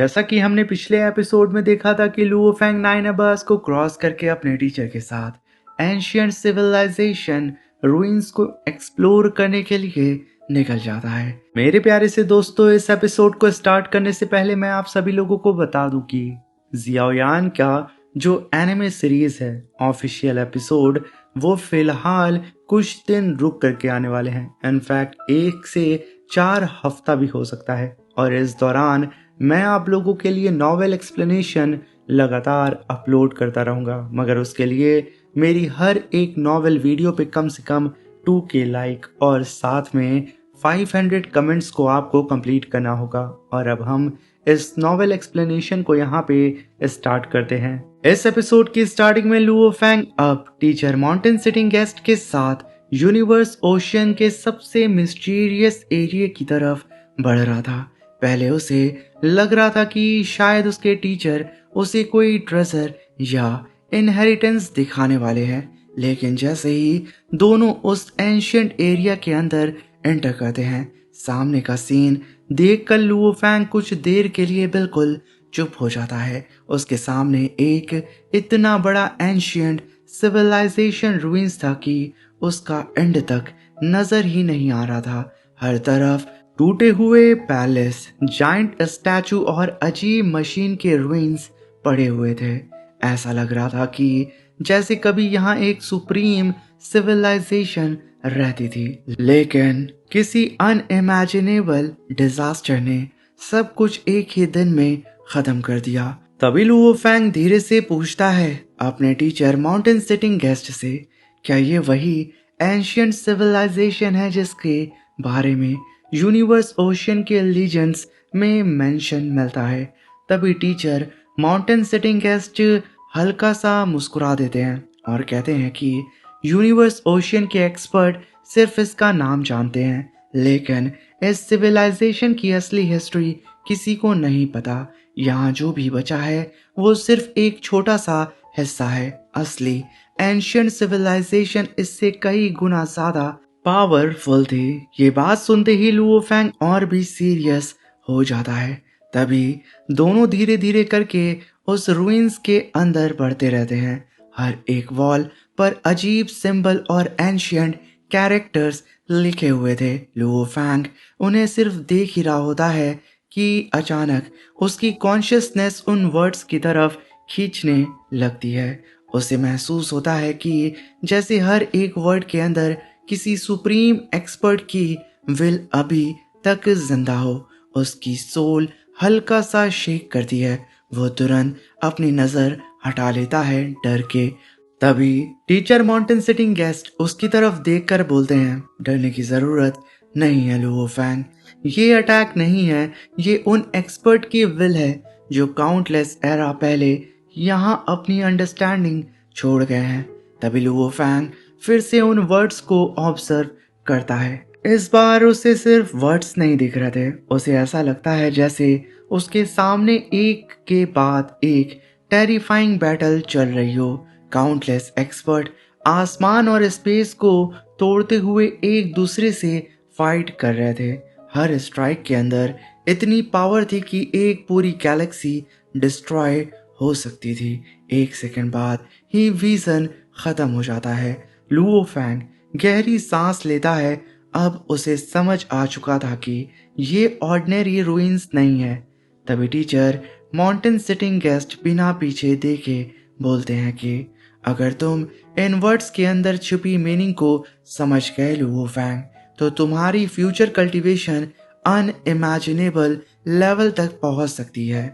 जैसा कि हमने पिछले एपिसोड में देखा था कि लुओ फैंग नाइन अबास को क्रॉस करके अपने टीचर के साथ एंशियंट सिविलाइजेशन रूइंस को एक्सप्लोर करने के लिए निकल जाता है। मेरे प्यारे से दोस्तों, इस एपिसोड को स्टार्ट करने से पहले मैं आप सभी लोगों को बता दूं कि जियाओयान का जो एनिमे सीरीज है ऑफिशियल एपिसोड वो फिलहाल कुछ दिन रुक करके आने वाले हैं। इनफैक्ट 1 से 4 हफ्ता भी हो सकता है और इस दौरान मैं आप लोगों के लिए नॉवेल एक्सप्लेनेशन लगातार अपलोड करता रहूँगा, मगर उसके लिए मेरी हर एक नॉवेल वीडियो पे कम से कम 2K लाइक और साथ में 500 कमेंट्स को आपको कंप्लीट करना होगा। और अब हम इस नॉवेल एक्सप्लेनेशन को यहाँ पे स्टार्ट करते हैं। इस एपिसोड की स्टार्टिंग में लुओ फैंग अब टीचर माउंटेन सिटिंग गेस्ट के साथ यूनिवर्स ओशियन के सबसे मिस्टीरियस एरिया की तरफ बढ़ रहा था। पहले उसे लग रहा था कि शायद उसके टीचर उसे कोई ट्रेजर या इनहेरिटेंस दिखाने वाले हैं, लेकिन जैसे ही दोनों उस एंशियंट एरिया के अंदर एंटर करते हैं, सामने का सीन देखकर लुओ फैंग कुछ देर के लिए बिल्कुल चुप हो जाता है। उसके सामने एक इतना बड़ा एंशियंट सिविलाइजेशन रूइंस था कि उसका एंड तक नजर ही नहीं आ रहा था। हर तरफ टूटे हुए पैलेस, जाइंट स्टैचू और अजीब मशीन के रूइंस पड़े हुए थे। ऐसा लग रहा था कि जैसे कभी यहाँ एक सुप्रीम सिविलाइजेशन रहती थी, लेकिन किसी अनइमेजिनेबल डिजास्टर ने सब कुछ एक ही दिन में खत्म कर दिया। तभी लुओ फैंग धीरे से पूछता है अपने टीचर माउंटेन सिटिंग गेस्ट से, क्या ये वही एंशियंट सिविलाइजेशन है जिसके बारे में यूनिवर्स ओशियन के लीजेंड्स में मेंशन मिलता है? तभी टीचर माउंटेन सिटिंग गेस्ट हल्का सा मुस्कुरा देते हैं और कहते हैं कि यूनिवर्स ओशियन के एक्सपर्ट सिर्फ इसका नाम जानते हैं, लेकिन इस सिविलाइजेशन की असली हिस्ट्री किसी को नहीं पता। यहाँ जो भी बचा है वो सिर्फ एक छोटा सा हिस्सा है। असली एंशियंट सिविलाइजेशन इससे कई गुना ज्यादा पावरफुल थी। ये बात सुनते ही लुओ फैंग और भी सीरियस हो जाता है। तभी दोनों धीरे धीरे करके उस रूइंस के अंदर बढ़ते रहते हैं। हर एक वॉल पर अजीब सिंबल और एंशियंट कैरेक्टर्स लिखे हुए थे। लुओ फैंग उन्हें सिर्फ देख ही रहा होता है कि अचानक उसकी कॉन्शियसनेस उन वर्ड्स की तरफ खींचने लगती है। उसे महसूस होता है कि जैसे हर एक वर्ड के अंदर किसी सुप्रीम एक्सपर्ट की विल अभी तक जिंदा हो। उसकी सोल हल्का सा शेक करती है। वो तुरंत अपनी नजर हटा लेता है डर के। तभी टीचर माउंटेन सिटिंग गेस्ट उसकी तरफ देखकर बोलते हैं, डरने की जरूरत नहीं है लुओ फैंग, ये अटैक नहीं है, ये उन एक्सपर्ट की विल है जो काउंटलेस एरा पहले यहाँ अपनी अंडरस्टैंडिंग छोड़ गए हैं। तभी लुओ फैंग फिर से उन वर्ड्स को ऑब्जर्व करता है। इस बार उसे सिर्फ वर्ड्स नहीं दिख रहे थे, उसे ऐसा लगता है जैसे उसके सामने एक के बाद एक टेरिफाइंग बैटल चल रही हो। काउंटलेस एक्सपर्ट आसमान और स्पेस को तोड़ते हुए एक दूसरे से फाइट कर रहे थे। हर स्ट्राइक के अंदर इतनी पावर थी कि एक पूरी गैलेक्सी डिस्ट्रॉय हो सकती थी। 1 सेकंड बाद ही विजन खत्म हो जाता है। लुओ फैंग गहरी सांस लेता है। अब उसे समझ आ चुका था कि ये ऑर्डिनरी रूइंस नहीं है। तभी टीचर माउंटेन सिटिंग गेस्ट बिना पीछे देखे बोलते हैं कि अगर तुम इन वर्ड्स के अंदर छुपी मीनिंग को समझ गए लुओ फैंग, तो तुम्हारी फ्यूचर कल्टीवेशन अनइमेजिनेबल लेवल तक पहुंच सकती है।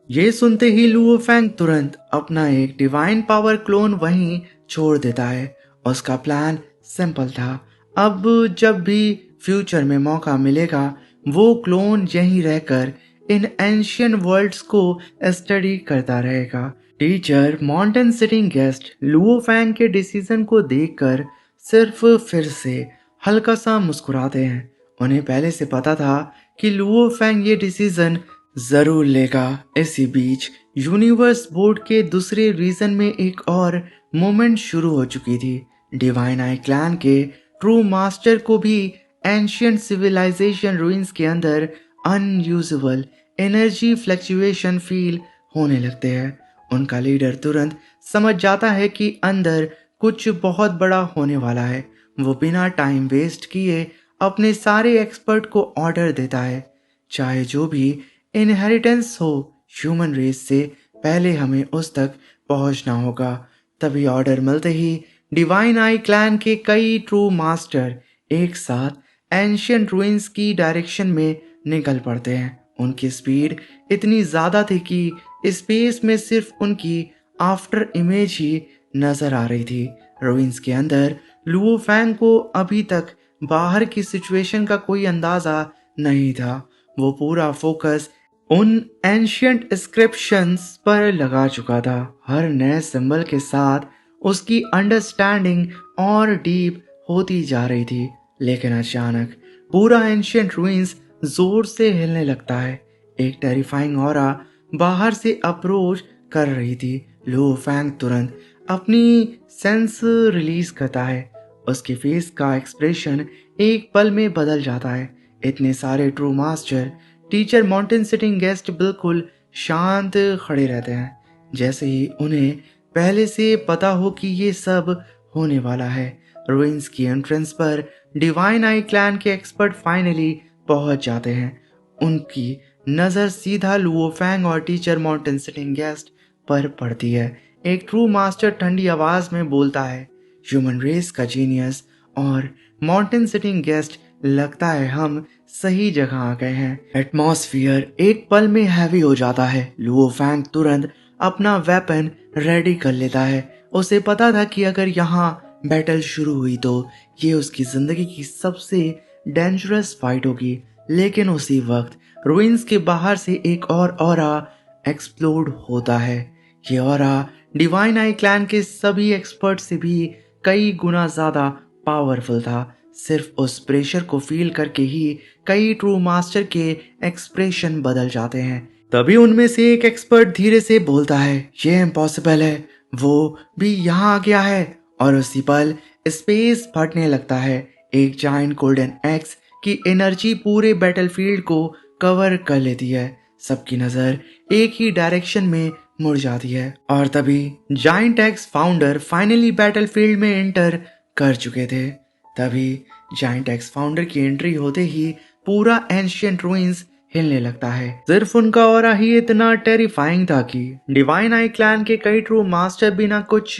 ये सुनते ही लुओ फैंग तुरंत अपना एक डिवाइन पावर क्लोन वहीं छोड़ देता है। उसका प्लान सिंपल था, अब जब भी फ्यूचर में मौका मिलेगा वो क्लोन यहीं रहकर इन एंशियंट वर्ल्ड्स को स्टडी करता रहेगा। Teacher mountain sitting guest Luo Fang के डिसीजन को देखकर सिर्फ फिर से हल्का सा मुस्कुराते हैं। उन्हें पहले से पता था कि लुओ फैंग ये डिसीजन जरूर लेगा। इसी बीच यूनिवर्स बोर्ड के दूसरे रीजन में एक और मूवमेंट शुरू हो चुकी थी। डिवाइन आई क्लैन के ट्रू मास्टर को भी एंशियंट सिविलाइजेशन रूइंस के अंदर अनयूजुअल एनर्जी फ्लक्चुएशन फील होने लगते हैं। उनका लीडर तुरंत समझ जाता है कि अंदर कुछ बहुत बड़ा होने वाला है। वो बिना टाइम वेस्ट किए अपने सारे एक्सपर्ट को ऑर्डर देता है, चाहे जो भी इनहेरिटेंस हो ह्यूमन रेस से, पहले हमें उस तक पहुंचना होगा। तभी ऑर्डर मिलते ही डिवाइन आई क्लैन के कई ट्रू मास्टर एक साथ एंशियंट रूइंस की डायरेक्शन में निकल पड़ते हैं। उनकी स्पीड इतनी ज़्यादा थी कि स्पेस में सिर्फ उनकी आफ्टर इमेज ही नजर आ रही थी। रूइंस के अंदर लुओ फैंग को अभी तक बाहर की सिचुएशन का कोई अंदाजा नहीं था। वो पूरा फोकस उन एंशियंट इंस्क्रिप्शंस पर लगा चुका था। हर नए सिंबल के साथ उसकी अंडरस्टैंडिंग और डीप होती जा रही थी। लेकिन अचानक पूरा एंशियंट रूइंस जोर से हिलने लगता है। एक टेरिफाइंग ऑरा बाहर से अप्रोच कर रही थी। लो फैंग तुरंत अपनी सेंस रिलीज करता है। उसके फेस का एक्सप्रेशन एक पल में बदल जाता है। इतने सारे true master teacher mountain sitting guest बिल्कुल शांत खड़े रहते हैं, जैसे ही उन्हें पहले से पता हो कि ये सब होने वाला है। रूइंस की एंट्रेंस पर डिवाइन आई क्लैन के एक्सपर्ट फाइनली पहुंच जाते हैं। उनकी नज़र सीधा लुओ फैंग और टीचर माउंटेन सिटिंग गेस्ट पर पड़ती है। एक ट्रू मास्टर ठंडी आवाज में बोलता है, ह्यूमन रेस का जीनियस और माउंटेन सिटिंग गेस्ट, लगता है हम सही जगह आ गए हैं। एटमॉस्फियर एक पल में हैवी हो जाता है। लुओ फैंग तुरंत अपना वेपन रेडी कर लेता है। उसे पता था कि अगर यहाँ बैटल शुरू हुई तो ये उसकी जिंदगी की सबसे डेंजरस फाइट होगी। लेकिन उसी वक्त रूइंस के बाहर से एक और ऑरा एक्सप्लोड होता है। ये ऑरा डिवाइन आई क्लैन के सभी एक्सपर्ट से भी कई गुना ज्यादा पावरफुल था। सिर्फ उस प्रेशर को फील करके ही कई ट्रू मास्टर के एक्सप्रेशन बदल जाते हैं। तभी उनमें से एक एक्सपर्ट धीरे से बोलता है, ये इम्पॉसिबल है, वो भी यहाँ आ गया है। और उसी पल स्पेस फटने लगता है। एक जायंट गोल्डन एक्स की एनर्जी पूरे बैटलफील्ड को कवर कर लेती है। सबकी नजर एक ही डायरेक्शन में मुड़ जाती है। और तभी giant x founder finally battlefield में एंटर कर चुके थे। तभी जायंट एक्स फाउंडर की एंट्री होते ही पूरा एंशियंट रूइंस हिलने लगता है। सिर्फ उनका ऑरा ही इतना टेरिफाइंग था कि डिवाइन आई क्लैन के कई ट्रू मास्टर बिना कुछ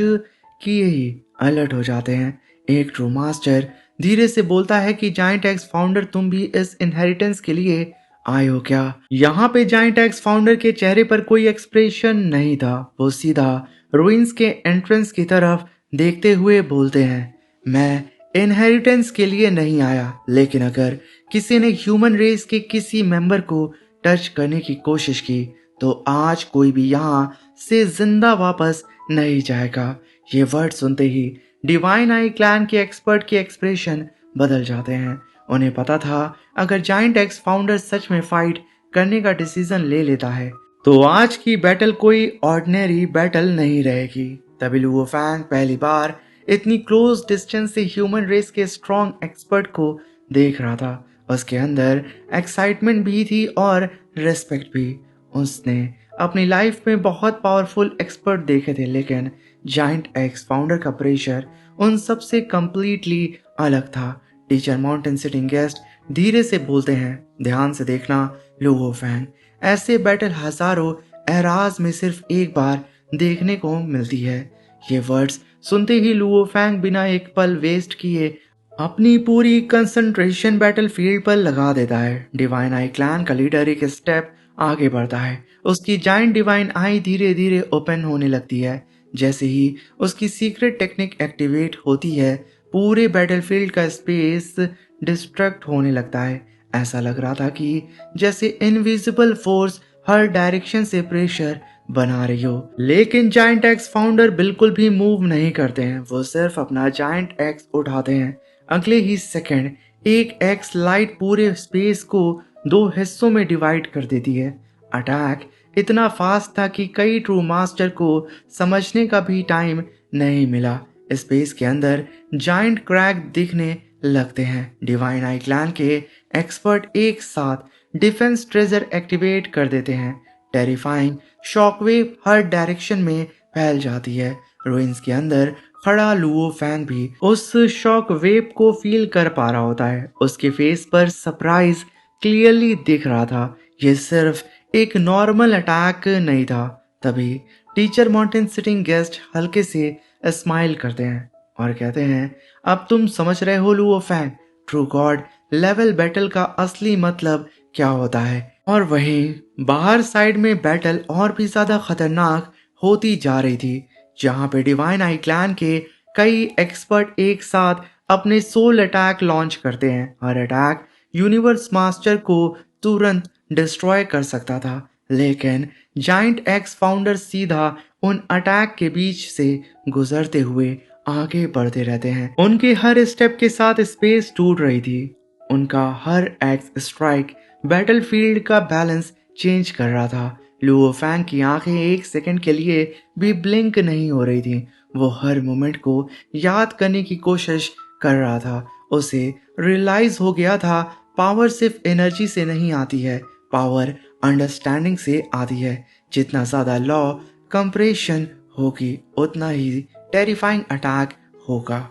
किए ही अलर्ट हो जाते हैं। एक ट्रू मास्टर धीरे से बोलता है कि जायंट एक्स फाउंडर, तुम भी इस इनहेरिटेंस के लिए आए हो क्या? यहाँ पे जायंट एक्स फाउंडर के चेहरे पर कोई एक्सप्रेशन नहीं था। वो सीधा रूइंस के एंट्रेंस की तरफ देखते हुए बोलते हैं, मैं इनहेरिटेंस के लिए नहीं आया, लेकिन अगर किसी ने ह्यूमन रेस के किसी मेंबर को टच करने की कोशिश की तो आज कोई भी यहाँ से जिंदा वापस नहीं जाएगा। ये वर्ड सुनते ही डिवाइन आई क्लैन के एक्सपर्ट के एक्सप्रेशन बदल जाते हैं। उन्हें पता था अगर जायंट एक्स फाउंडर सच में फाइट करने का डिसीजन ले लेता है तो आज की बैटल कोई ऑर्डिनरी बैटल नहीं रहेगी। तभी लुओ फैंग पहली बार इतनी क्लोज डिस्टेंस से ह्यूमन रेस के स्ट्रॉन्ग एक्सपर्ट को देख रहा था। उसके अंदर एक्साइटमेंट भी थी और रिस्पेक्ट भी। उसने अपनी लाइफ में बहुत पावरफुल एक्सपर्ट देखे थे, लेकिन जायंट एक्स फाउंडर का प्रेशर उन सब से कंप्लीटली अलग था। टीचर माउंटेन सिटिंग गेस्ट धीरे से बोलते हैं, ध्यान से देखना लुओ फैंग, ऐसे बैटल हजारों एराज में सिर्फ एक बार देखने को मिलती है। ये वर्ड्स सुनते ही लुओ फैंग बिना एक पल वेस्ट किए अपनी पूरी कंसंट्रेशन बैटलफील्ड पर लगा देता है। डिवाइन आई क्लैन का लीडर एक स्टेप आगे बढ़ता है। उसकी जायंट डिवाइन आई धीरे धीरे ओपन होने लगती है। जैसे ही उसकी सीक्रेट टेक्निक एक्टिवेट होती है, पूरे बैटलफील्ड का स्पेस डिस्ट्रक्ट होने लगता है। ऐसा लग रहा था कि जैसे इनविजिबल फोर्स हर डायरेक्शन से प्रेशर बना रही हो। लेकिन जायंट एक्स फाउंडर बिल्कुल भी मूव नहीं करते हैं। वो सिर्फ अपना जायंट एक्स उठाते हैं। अगले ही सेकंड एक एक्स लाइट पूरे स्पेस को दो हिस्सों में डिवाइड कर देती है। अटैक इतना फास्ट था कि कई ट्रू मास्टर को समझने का भी टाइम नहीं मिला। स्पेस के अंदर जायंट क्रैक दिखने लगते हैं। डिवाइन आई क्लैन के एक्सपर्ट एक साथ डिफेंस ट्रेजर एक्टिवेट कर देते हैं। टेरिफाइंग शॉकवेव हर डायरेक्शन में फैल जाती है। रुइंस के अंदर खड़ा लुओ फैंग भी उस शॉक वेव को फील कर पा रहा होता है। उसके फेस पर सरप्राइज क्लियरली दिख रहा था। ये सिर्फ एक नॉर्मल अटैक नहीं था। तभी टीचर माउंटेन सिटिंग गेस्ट हल्के से स्माइल करते हैं और कहते हैं, अब तुम समझ रहे हो Luo Fang, true god level battle का असली मतलब क्या होता है। और वहीं बाहर साइड में बैटल और भी ज्यादा खतरनाक होती जा रही थी, जहां पे डिवाइन आई क्लैन के कई एक्सपर्ट एक साथ अपने सोल अटैक लॉन्च करते हैं। हर अटैक यूनिवर्स मास्टर को तुरंत डिस्ट्रॉय कर सकता था, लेकिन जाइंट एक्स फाउंडर सीधा उन अटैक के बीच से गुजरते हुए आगे बढ़ते रहते हैं। उनके हर स्टेप के साथ स्पेस टूट रही थी। उनका हर एक्स स्ट्राइक बैटलफील्ड का बैलेंस चेंज कर रहा था। लुओ फैंग की आंखें एक सेकंड के लिए भी ब्लिंक नहीं हो रही थी। वो हर मोमेंट को याद करने की कोशिश कर रहा था। उसे रियलाइज हो गया था, पावर सिर्फ एनर्जी से नहीं आती है, पावर अंडरस्टैंडिंग से आती है। जितना ज्यादा लॉ कंप्रेशन होगी, उतना ही टेरिफाइंग अटैक होगा।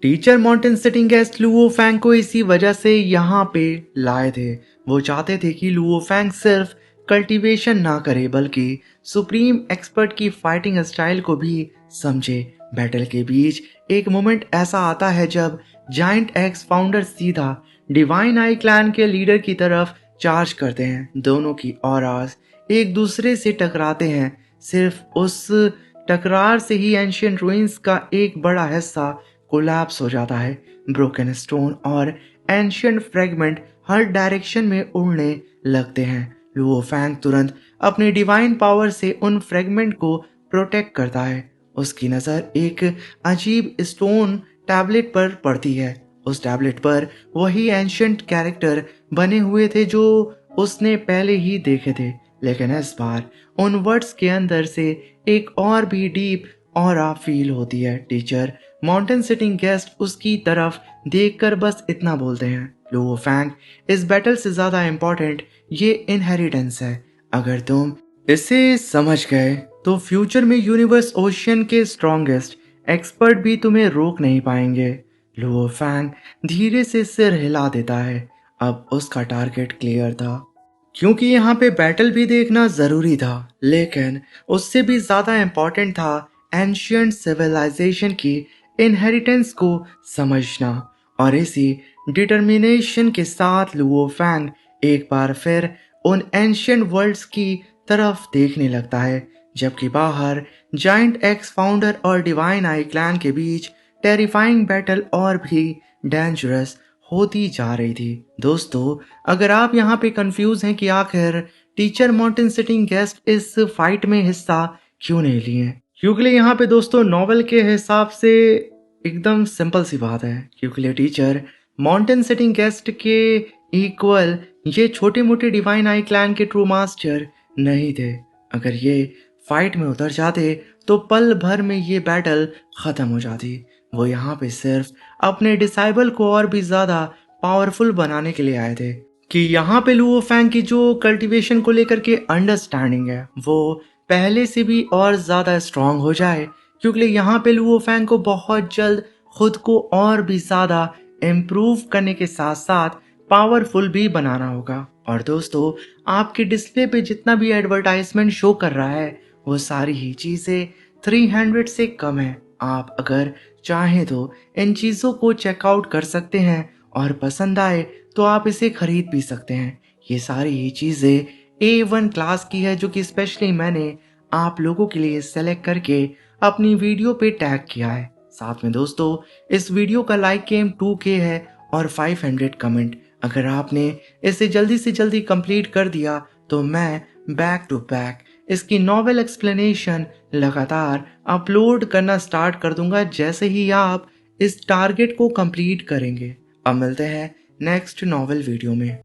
Teacher mountain sitting guest Luo Fang को इसी वजह से यहाँ पे लाए थे। वो चाहते थे कि लुओ फैंग सिर्फ कल्टीवेशन ना करे, बल्कि सुप्रीम एक्सपर्ट की फाइटिंग स्टाइल को भी समझे। बैटल के बीच एक मोमेंट ऐसा आता है जब जाइंट एक्स फाउंडर सीधा डिवाइन आई क्लैन के लीडर की तरफ चार्ज करते हैं। दोनों की ऑरास एक दूसरे से टकराते हैं। सिर्फ उस टकरार से ही एंशियंट रुइंस का एक बड़ा हिस्सा कोलैप्स हो जाता है। ब्रोकन स्टोन और एंशियंट फ्रेगमेंट हर डायरेक्शन में उड़ने लगते हैं। लुओ फैंग तुरंत अपनी डिवाइन पावर से उन फ्रेगमेंट को प्रोटेक्ट करता है। उसकी नज़र एक अजीब स्टोन टैबलेट पर पड़ती है। उस टैबलेट पर वही एंशियंट कैरेक्टर बने हुए थे जो उसने पहले ही देखे थे, लेकिन इस बार उन वर्ड्स के अंदर से एक और भी डीप ऑरा फील होती है। टीचर माउंटेन सिटिंग गेस्ट उसकी तरफ देखकर बस इतना बोलते हैं, लुओ फैंग, इस बैटल से ज्यादा इंपॉर्टेंट ये इनहेरिटेंस है। अगर तुम इसे समझ गए तो फ्यूचर में यूनिवर्स ओशियन के स्ट्रॉन्गेस्ट एक्सपर्ट भी तुम्हें रोक नहीं पाएंगे। लुओ फैंग धीरे से सिर हिला देता है। अब उसका टारगेट क्लियर था, क्योंकि यहाँ पे बैटल भी देखना जरूरी था, लेकिन उससे भी ज्यादा इंपॉर्टेंट था एंशियंट सिविलाइजेशन की इनहेरिटेंस को समझना। और इसी डिटर्मिनेशन के साथ लुओ फैंग एक बार फिर उन एंशियंट वर्ल्ड्स की तरफ देखने लगता है, जबकि बाहर जाइंट एक्स फाउंडर और डिवाइन आई क्लैन के बीच टेरिफाइंग बैटल और भी डेंजरस होती जा रही थी। दोस्तों, अगर आप यहाँ पे कंफ्यूज हैं कि आखिर टीचर माउंटेन सिटिंग गेस्ट इस फाइट में हिस्सा क्यों नहीं लिए, क्योंकि यहाँ पे दोस्तों नॉवेल के हिसाब से एकदम सिंपल सी बात है। क्योंकि टीचर माउंटेन सिटिंग गेस्ट के इक्वल ये छोटे मोटे डिवाइन आई क्लैन के ट्रू मास्टर नहीं थे। अगर ये फाइट में उतर जाते तो पल भर में ये बैटल खत्म हो जाती। वो यहाँ पे सिर्फ अपने डिसाइबल को और भी ज्यादा पावरफुल बनाने के लिए आए थे कि यहाँ पे लुओ फैंग की जो कल्टीवेशन को लेकर के अंडरस्टैंडिंग है वो पहले से भी और ज्यादा स्ट्रांग हो जाए। क्योंकि यहाँ पे लुओ फैंग को बहुत जल्द खुद को और भी ज्यादा इम्प्रूव करने के साथ साथ पावरफुल भी बनाना होगा। और दोस्तों, आपके डिस्प्ले पे जितना भी एडवर्टाइजमेंट शो कर रहा है वो सारी ही चीजें 300 से कम है। आप अगर चाहें तो इन चीजों को चेकआउट कर सकते हैं और पसंद आए तो आप इसे खरीद भी सकते हैं। ये सारी ही चीजें A1 क्लास की है, जो कि स्पेशली मैंने आप लोगों के लिए सेलेक्ट करके अपनी वीडियो पे टैग किया है। साथ में दोस्तों, इस वीडियो का लाइक गेम 2K है और 500 कमेंट। अगर आपने इसे जल्दी से जल्दी कंप्लीट कर दिया तो मैं बैक टू बैक इसकी नॉवेल एक्सप्लेनेशन लगातार अपलोड करना स्टार्ट कर दूंगा जैसे ही आप इस टारगेट को कंप्लीट करेंगे। अब मिलते हैं नेक्स्ट नॉवेल वीडियो में।